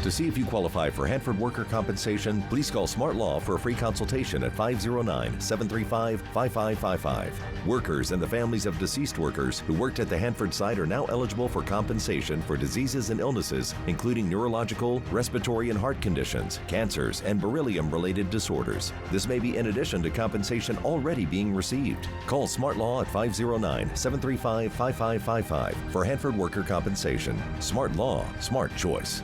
To see if you qualify for Hanford worker compensation, please call Smart Law for a free consultation at 509-735-5555. Workers and the families of deceased workers who worked at the Hanford site are now eligible for compensation for diseases and illnesses, including neurological, respiratory and heart conditions, cancers, and beryllium-related disorders. This may be in addition to compensation already being received. Call Smart Law at 509-735-5555 for Hanford worker compensation. Smart Law, smart choice.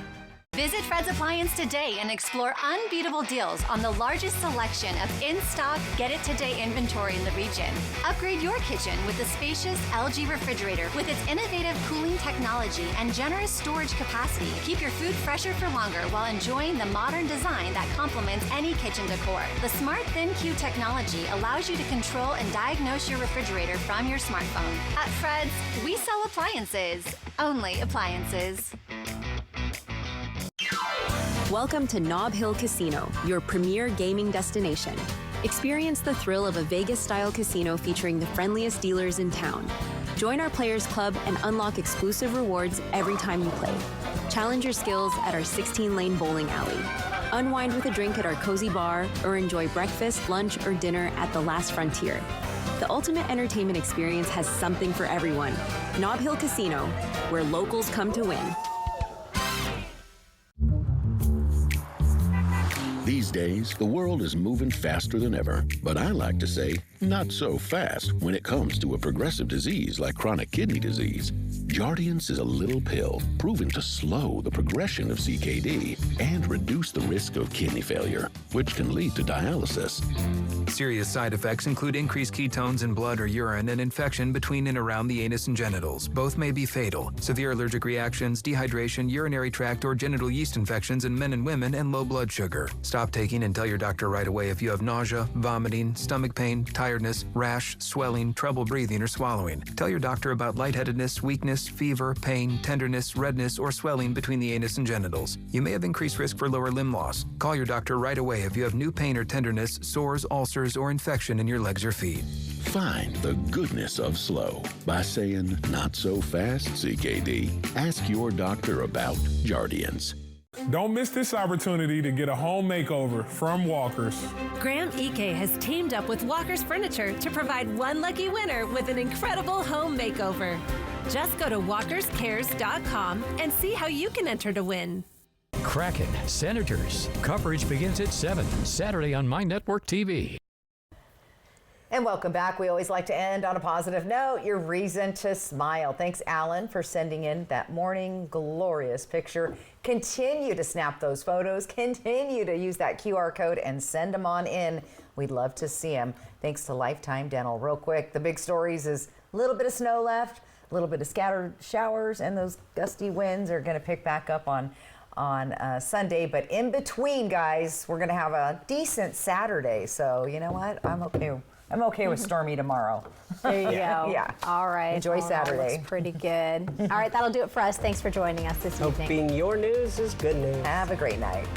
Visit Fred's Appliance today and explore unbeatable deals on the largest selection of in-stock, get-it-today inventory in the region. Upgrade your kitchen with the spacious LG refrigerator with its innovative cooling technology and generous storage capacity. Keep your food fresher for longer while enjoying the modern design that complements any kitchen decor. The Smart ThinQ technology allows you to control and diagnose your refrigerator from your smartphone. At Fred's, we sell appliances. Only appliances.
Welcome to Nob Hill Casino, your premier gaming destination. Experience the thrill of a Vegas-style casino featuring the friendliest dealers in town. Join our Players Club and unlock exclusive rewards every time you play. Challenge your skills at our 16-lane bowling alley. Unwind with a drink at our cozy bar or enjoy breakfast, lunch, or dinner at the Last Frontier. The ultimate entertainment experience has something for everyone. Nob Hill Casino, where locals come to win.
These days, the world is moving faster than ever, but I like to say, not so fast when it comes to a progressive disease like chronic kidney disease. Jardiance is a little pill proven to slow the progression of CKD and reduce the risk of kidney failure, which can lead to dialysis.
Serious side effects include increased ketones in blood or urine and infection between and around the anus and genitals. Both may be fatal. Severe allergic reactions, dehydration, urinary tract or genital yeast infections in men and women, and low blood sugar. Stop taking and tell your doctor right away if you have nausea, vomiting, stomach pain, tiredness, rash, swelling, trouble breathing or swallowing. Tell your doctor about lightheadedness, weakness, fever, pain, tenderness, redness, or swelling between the anus and genitals. You may have increased risk for lower limb loss. Call your doctor right away if you have new pain or tenderness, sores, ulcers, or infection in your legs or feet.
Find the goodness of slow by saying, not so fast, CKD. Ask your doctor about Jardiance.
Don't miss this opportunity to get a home makeover from Walker's.
Graham Ike has teamed up with Walker's Furniture to provide one lucky winner with an incredible home makeover. Just go to walkerscares.com and see how you can enter to win.
Kraken Senators. Coverage begins at 7 Saturday on My Network TV.
And welcome back. We always like to end on a positive note. Your reason to smile. Thanks, Alan, for sending in that morning glorious picture. Continue to snap those photos. Continue to use that QR code and send them on in. We'd love to see them. Thanks to Lifetime Dental. Real quick, the big stories is a little bit of snow left, a little bit of scattered showers, and those gusty winds are going to pick back up on Sunday. But in between, guys, we're going to have a decent Saturday. So you know what? I'm okay with stormy tomorrow.
There you go.
Yeah.
All right.
Enjoy Saturday.
Looks pretty good. All right, that'll do it for us. Thanks for joining us this evening.
Hoping your news is good news.
Have a great night.